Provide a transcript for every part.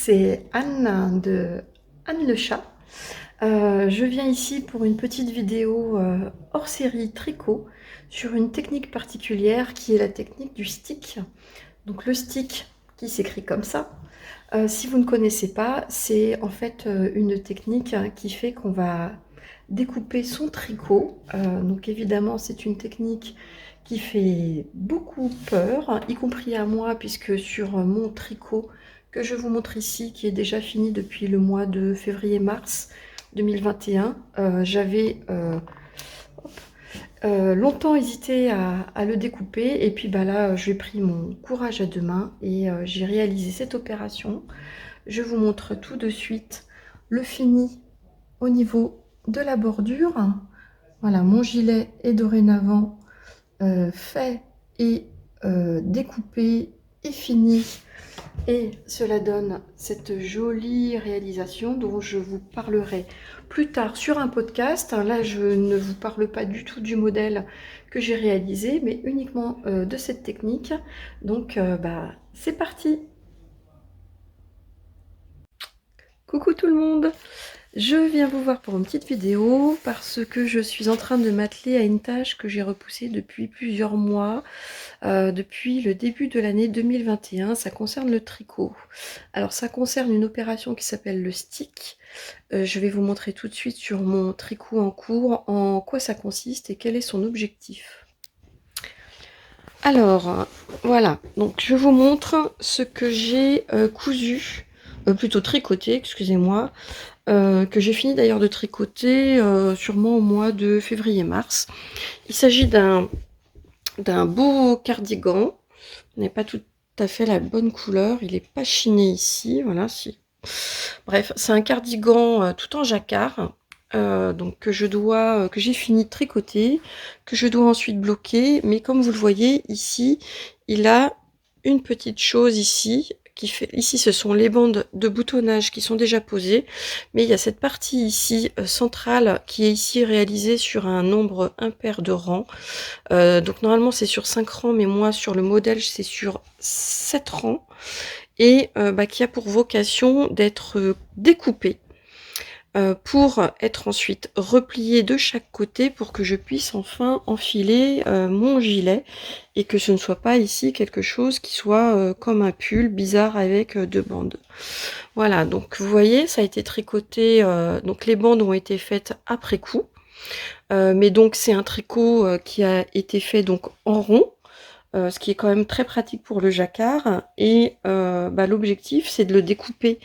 c'est Anne de Anne le chat. Je viens ici pour une petite vidéo hors série tricot sur une technique particulière qui est la technique du stick. Donc le stick qui s'écrit comme ça. Si vous ne connaissez pas, c'est en fait une technique qui fait qu'on va découper son tricot. Donc évidemment, c'est une technique qui fait beaucoup peur, y compris à moi, puisque sur mon tricot que je vous montre ici, qui est déjà fini depuis le mois de février-mars 2021, j'avais longtemps hésité à le découper, et puis bah là j'ai pris mon courage à deux mains et j'ai réalisé cette opération. Je vous montre tout de suite le fini au niveau de la bordure. Voilà, mon gilet est dorénavant fait et découpé et fini, et cela donne cette jolie réalisation dont je vous parlerai plus tard sur un podcast. Là, je ne vous parle pas du tout du modèle que j'ai réalisé, mais uniquement de cette technique. Donc, bah, c'est parti! Coucou tout le monde! Je viens vous voir pour une petite vidéo parce que je suis en train de m'atteler à une tâche que j'ai repoussée depuis plusieurs mois, depuis le début de l'année 2021. Ça concerne le tricot. Alors ça concerne une opération qui s'appelle le stick. Je vais vous montrer tout de suite sur mon tricot en cours en quoi ça consiste et quel est son objectif. Alors voilà, donc je vous montre ce que j'ai cousu, plutôt tricoté, excusez-moi, que j'ai fini d'ailleurs de tricoter sûrement au mois de février-mars. Il s'agit d'un beau cardigan. Il n'est pas tout à fait la bonne couleur, il n'est pas chiné ici, voilà. Si. Bref, c'est un cardigan tout en jacquard, donc que j'ai fini de tricoter, que je dois ensuite bloquer, mais comme vous le voyez ici, il a une petite chose ici, ici ce sont les bandes de boutonnage qui sont déjà posées, mais il y a cette partie ici centrale qui est ici réalisée sur un nombre impair de rangs. Donc normalement c'est sur 5 rangs, mais moi sur le modèle c'est sur 7 rangs, et qui a pour vocation d'être découpé pour être ensuite replié de chaque côté pour que je puisse enfin enfiler mon gilet et que ce ne soit pas ici quelque chose qui soit comme un pull bizarre avec deux bandes. Voilà, donc vous voyez, ça a été tricoté, donc les bandes ont été faites après coup, mais donc c'est un tricot qui a été fait donc en rond. Ce qui est quand même très pratique pour le jacquard, et l'objectif c'est de le découper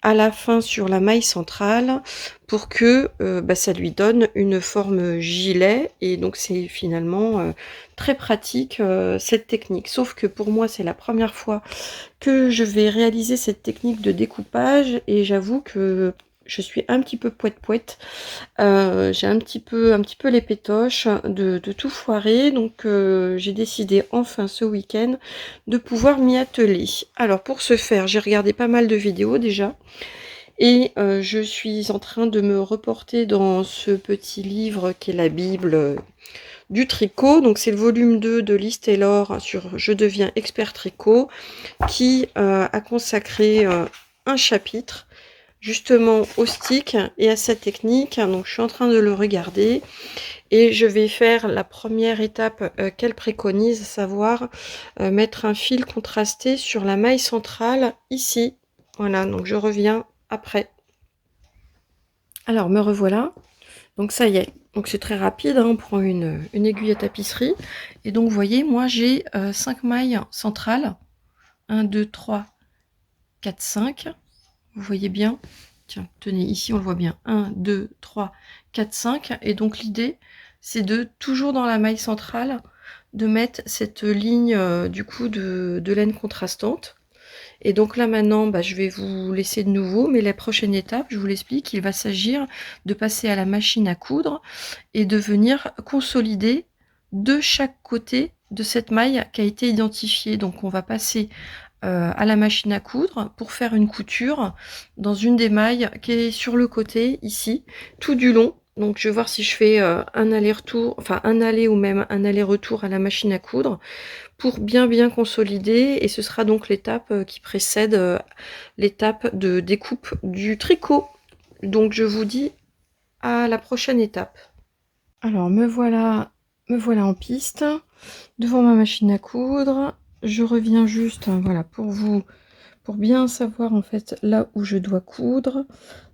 à la fin sur la maille centrale pour que ça lui donne une forme gilet, et donc c'est finalement très pratique cette technique. Sauf que pour moi c'est la première fois que je vais réaliser cette technique de découpage, et j'avoue que je suis un petit peu poète-poète. J'ai un petit peu les pétoches de tout foirer, donc j'ai décidé enfin ce week-end de pouvoir m'y atteler. Alors pour ce faire, j'ai regardé pas mal de vidéos déjà, et je suis en train de me reporter dans ce petit livre qui est la Bible du tricot. Donc c'est le volume 2 de Liz Taylor sur Je deviens expert tricot, qui a consacré un chapitre justement au stick et à cette technique. Donc je suis en train de le regarder et je vais faire la première étape qu'elle préconise, à savoir mettre un fil contrasté sur la maille centrale ici. Voilà, donc je reviens après. Alors me revoilà, donc ça y est, donc c'est très rapide, hein, on prend une aiguille à tapisserie, et donc vous voyez, moi j'ai 5 mailles centrales, 1, 2, 3, 4, 5, vous voyez bien, tiens, tenez, ici on le voit bien, 1, 2, 3, 4, 5, et donc l'idée c'est de, toujours dans la maille centrale, de mettre cette ligne du coup de laine contrastante. Et donc là maintenant, je vais vous laisser de nouveau, mais la prochaine étape, je vous l'explique, il va s'agir de passer à la machine à coudre et de venir consolider de chaque côté de cette maille qui a été identifiée. Donc on va passer à la machine à coudre pour faire une couture dans une des mailles qui est sur le côté ici, tout du long. Donc je vais voir si je fais, un aller-retour, enfin un aller ou même un aller-retour à la machine à coudre pour bien consolider et ce sera donc l'étape, qui précède, l'étape de découpe du tricot. Donc je vous dis à la prochaine étape. Alors me voilà en piste, devant ma machine à coudre. Je reviens juste, voilà, pour bien savoir en fait là où je dois coudre.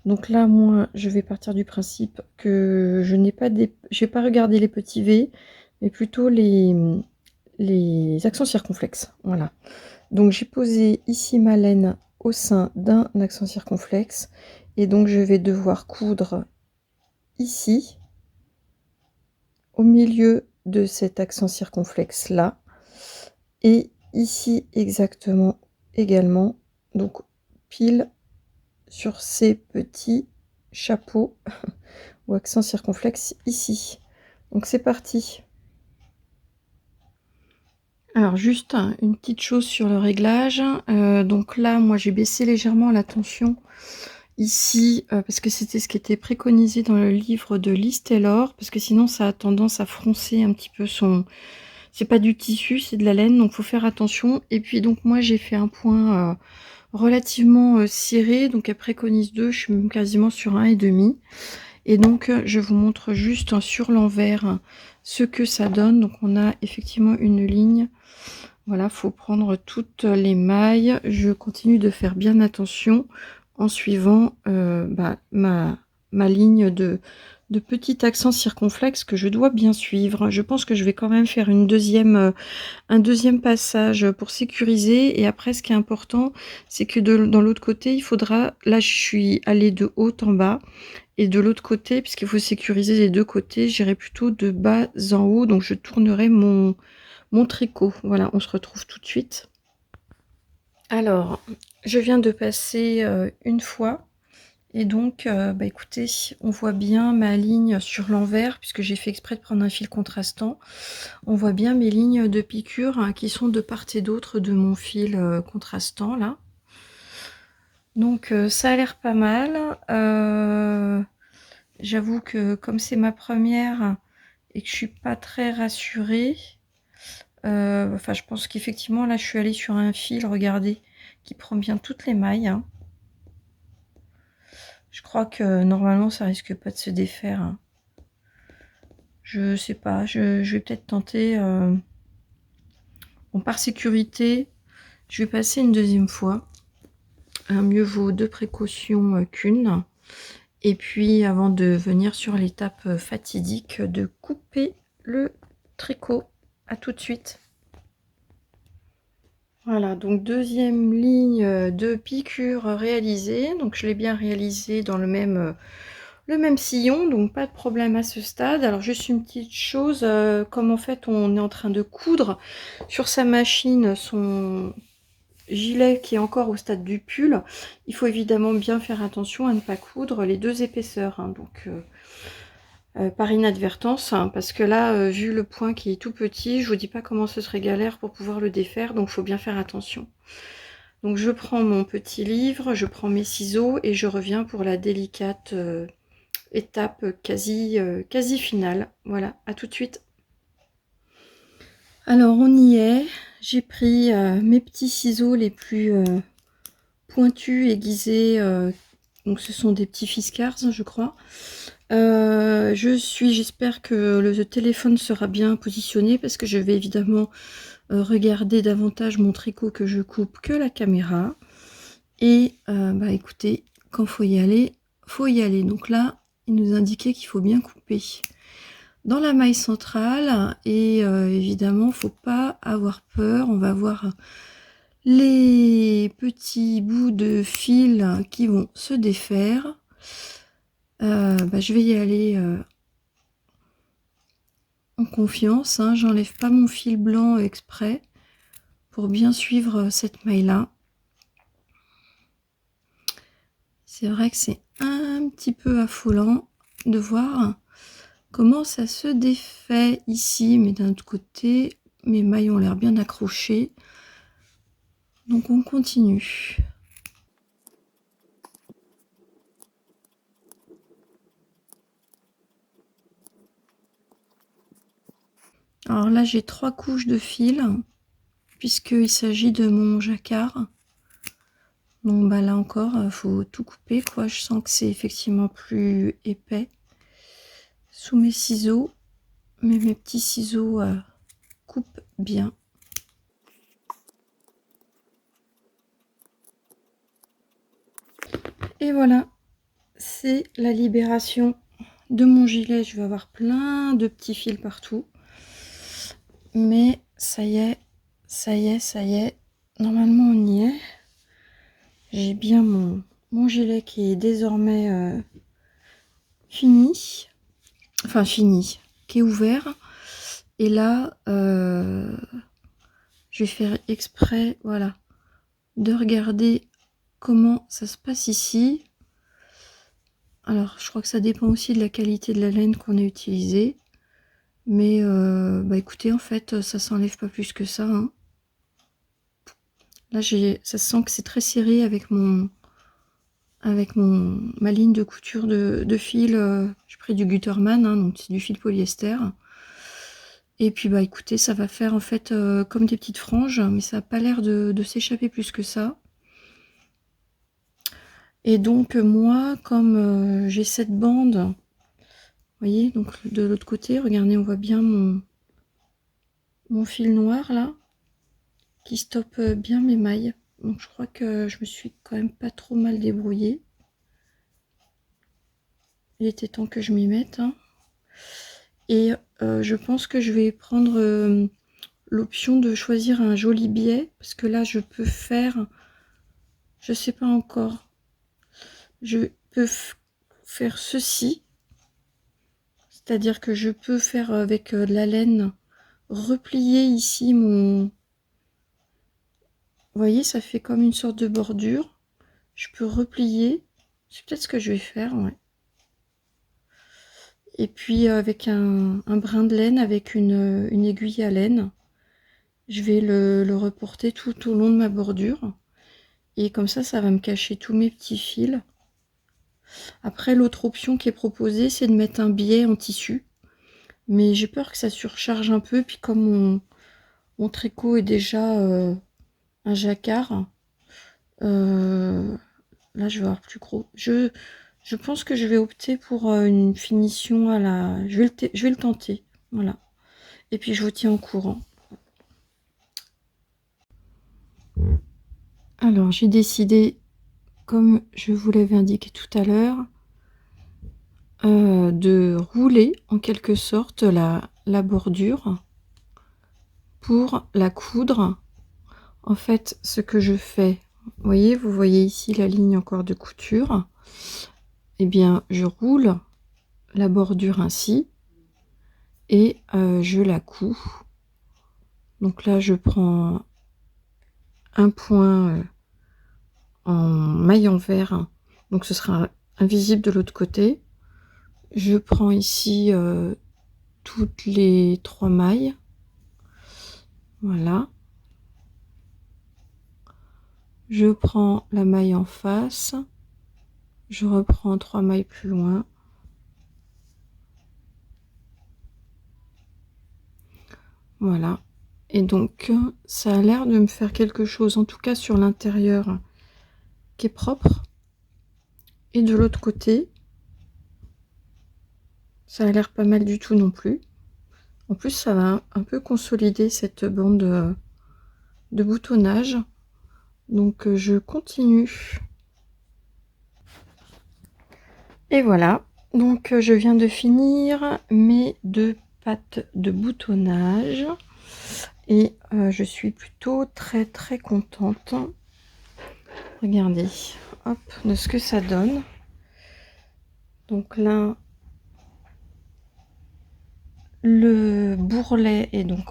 Donc là, moi, je vais partir du principe que je n'ai pas j'ai pas regardé les petits V, mais plutôt les accents circonflexes. Voilà. Donc j'ai posé ici ma laine au sein d'un accent circonflexe et donc je vais devoir coudre ici au milieu de cet accent circonflexe là et ici exactement également, donc pile sur ces petits chapeaux ou accent circonflexe ici. Donc c'est parti. Alors juste une petite chose sur le réglage, donc là moi j'ai baissé légèrement la tension ici, parce que c'était ce qui était préconisé dans le livre de Liz Taylor, parce que sinon ça a tendance à froncer un petit peu son... C'est pas du tissu, c'est de la laine, donc faut faire attention. Et puis donc moi j'ai fait un point relativement serré, donc elle préconise 2, je suis même quasiment sur 1,5. Et donc je vous montre juste sur l'envers ce que ça donne. Donc on a effectivement une ligne. Voilà, faut prendre toutes les mailles. Je continue de faire bien attention en suivant ma ligne de petit accent circonflexe que je dois bien suivre. Je pense que je vais quand même faire un deuxième passage pour sécuriser. Et après, ce qui est important, c'est que dans l'autre côté, il faudra... Là, je suis allée de haut en bas. Et de l'autre côté, puisqu'il faut sécuriser les deux côtés, j'irai plutôt de bas en haut. Donc, je tournerai mon tricot. Voilà, on se retrouve tout de suite. Alors, je viens de passer une fois. Et donc, écoutez, on voit bien ma ligne sur l'envers, puisque j'ai fait exprès de prendre un fil contrastant. On voit bien mes lignes de piqûre qui sont de part et d'autre de mon fil contrastant, là. Donc, ça a l'air pas mal. J'avoue que comme c'est ma première et que je suis pas très rassurée, enfin je pense qu'effectivement là je suis allée sur un fil, regardez, qui prend bien toutes les mailles, hein. Je crois que normalement ça risque pas de se défaire, hein. Je sais pas, je vais peut-être tenter, bon, par sécurité je vais passer une deuxième fois, mieux vaut deux précautions qu'une. Et puis avant de venir sur l'étape fatidique de couper le tricot. À tout de suite. Voilà, donc deuxième ligne de piqûre réalisée. Donc je l'ai bien réalisée dans le même sillon, donc pas de problème à ce stade. Alors juste une petite chose, comme en fait on est en train de coudre sur sa machine son gilet qui est encore au stade du pull, il faut évidemment bien faire attention à ne pas coudre les deux épaisseurs, hein. Donc par inadvertance, hein, parce que là, vu le point qui est tout petit, je vous dis pas comment ce serait galère pour pouvoir le défaire, donc il faut bien faire attention. Donc je prends mon petit livre, je prends mes ciseaux et je reviens pour la délicate étape quasi finale. Voilà, à tout de suite. Alors on y est, j'ai pris mes petits ciseaux les plus pointus, aiguisés, donc ce sont des petits Fiskars, je crois. J'espère que le téléphone sera bien positionné parce que je vais évidemment regarder davantage mon tricot que je coupe que la caméra. Et écoutez, quand faut y aller, faut y aller. Donc là, il nous indiquait qu'il faut bien couper dans la maille centrale et évidemment, faut pas avoir peur. On va voir les petits bouts de fil qui vont se défaire. Je vais y aller en confiance, hein. J'enlève pas mon fil blanc exprès pour bien suivre cette maille là. C'est vrai que c'est un petit peu affolant de voir comment ça se défait ici, mais d'un autre côté mes mailles ont l'air bien accrochées, donc on continue. Alors là, j'ai 3 couches de fil, puisqu'il s'agit de mon jacquard. Donc bah là encore, faut tout couper, quoi. Je sens que c'est effectivement plus épais sous mes ciseaux, mais mes petits ciseaux coupent bien. Et voilà, c'est la libération de mon gilet. Je vais avoir plein de petits fils partout, mais ça y est, ça y est, ça y est, normalement on y est. J'ai bien mon gilet qui est désormais fini, enfin fini, qui est ouvert. Et là, je vais faire exprès, voilà, de regarder comment ça se passe ici. Alors, je crois que ça dépend aussi de la qualité de la laine qu'on a utilisée. Mais, bah écoutez, en fait, ça s'enlève pas plus que ça, hein. Là, ça se sent que c'est très serré avec ma ligne de couture de fil. J'ai pris du Gutterman, hein, donc c'est du fil polyester. Et puis bah écoutez, ça va faire en fait comme des petites franges, mais ça n'a pas l'air de s'échapper plus que ça. Et donc moi, comme j'ai cette bande, vous voyez, donc de l'autre côté, regardez, on voit bien mon fil noir là, qui stoppe bien mes mailles. Donc je crois que je me suis quand même pas trop mal débrouillée. Il était temps que je m'y mette, hein. Et je pense que je vais prendre l'option de choisir un joli biais, parce que là je peux faire, je sais pas encore, je peux faire ceci, c'est-à-dire que je peux faire avec de la laine, replier ici vous voyez, ça fait comme une sorte de bordure. Je peux replier, c'est peut-être ce que je vais faire, ouais. Et puis avec un brin de laine, avec une aiguille à laine, je vais le reporter tout au long de ma bordure. Et comme ça va me cacher tous mes petits fils. Après, l'autre option qui est proposée, c'est de mettre un biais en tissu. Mais j'ai peur que ça surcharge un peu. Puis comme mon tricot est déjà un jacquard, là je vais avoir plus gros. Je pense que je vais opter pour une finition à la... Je vais le tenter. Voilà. Et puis je vous tiens au courant. Alors j'ai décidé, comme je vous l'avais indiqué tout à l'heure, de rouler en quelque sorte la bordure pour la coudre. En fait, ce que je fais, vous voyez ici la ligne encore de couture, et bien je roule la bordure ainsi et je la couds. Donc là je prends un point en maille en vert, donc ce sera invisible de l'autre côté. Je prends ici toutes les 3 mailles, voilà. Je prends la maille en face, je reprends 3 mailles plus loin, voilà. Et donc ça a l'air de me faire quelque chose, en tout cas sur l'intérieur, qui est propre. Et de l'autre côté, ça a l'air pas mal du tout non plus. En plus, ça va un peu consolider cette bande de boutonnage. Donc je continue. Et voilà, donc je viens de finir mes 2 pattes de boutonnage et je suis plutôt très contente. Regardez, hop, de ce que ça donne. Donc là, le bourrelet est donc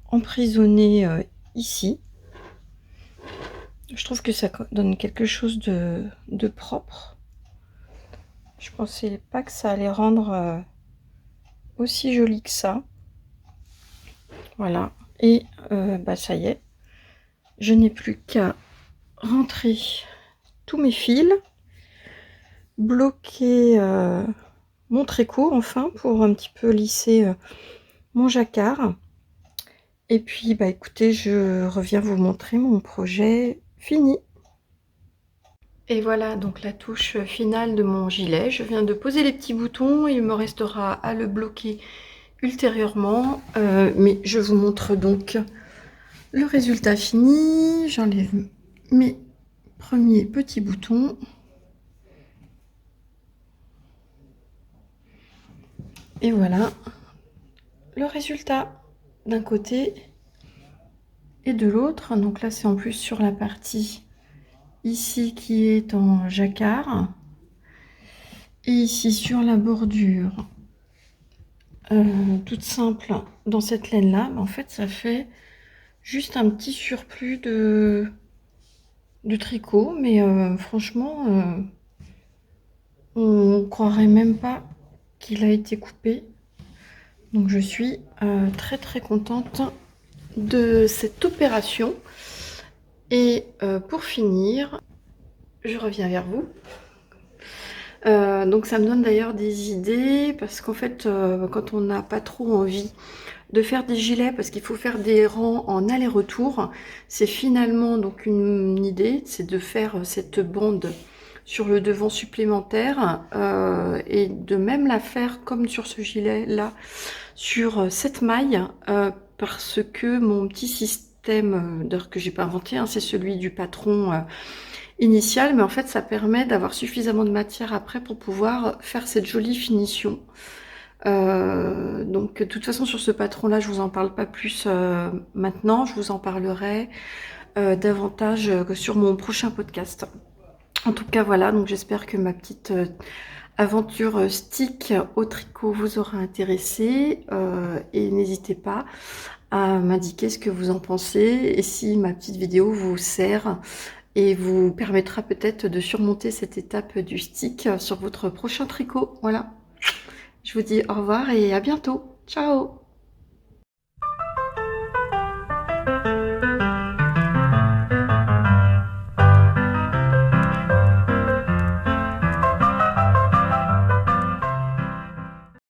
emprisonné ici. Je trouve que ça donne quelque chose de propre. Je pensais pas que ça allait rendre aussi joli que ça. Voilà. Et bah ça y est. Je n'ai plus qu'à rentrer tous mes fils. Bloquer mon tricot enfin pour un petit peu lisser mon jacquard. Et puis, bah, écoutez, je reviens vous montrer mon projet fini. Et voilà donc la touche finale de mon gilet. Je viens de poser les petits boutons, il me restera à le bloquer ultérieurement, mais je vous montre donc le résultat fini. J'enlève mes premiers petits boutons. Et voilà le résultat d'un côté et de l'autre. Donc là, c'est en plus sur la partie ici qui est en jacquard. Et ici sur la bordure, toute simple dans cette laine-là, en fait, ça fait juste un petit surplus de tricot. Mais franchement, on croirait même pas qu'il a été coupé. Donc je suis très très contente de cette opération. Et pour finir, je reviens vers vous. Donc ça me donne d'ailleurs des idées parce qu'en fait, quand on n'a pas trop envie de faire des gilets, parce qu'il faut faire des rangs en aller-retour, c'est finalement donc une idée, c'est de faire cette bande sur le devant supplémentaire et de même la faire comme sur ce gilet là, sur cette maille, parce que mon petit système, d'ailleurs que j'ai pas inventé, hein, c'est celui du patron initial, mais en fait ça permet d'avoir suffisamment de matière après pour pouvoir faire cette jolie finition. Donc de toute façon sur ce patron là je vous en parle pas plus maintenant, je vous en parlerai davantage sur mon prochain podcast. En tout cas voilà, donc j'espère que ma petite aventure stick au tricot vous aura intéressé et n'hésitez pas à m'indiquer ce que vous en pensez et si ma petite vidéo vous sert et vous permettra peut-être de surmonter cette étape du stick sur votre prochain tricot. Voilà, je vous dis au revoir et à bientôt. Ciao!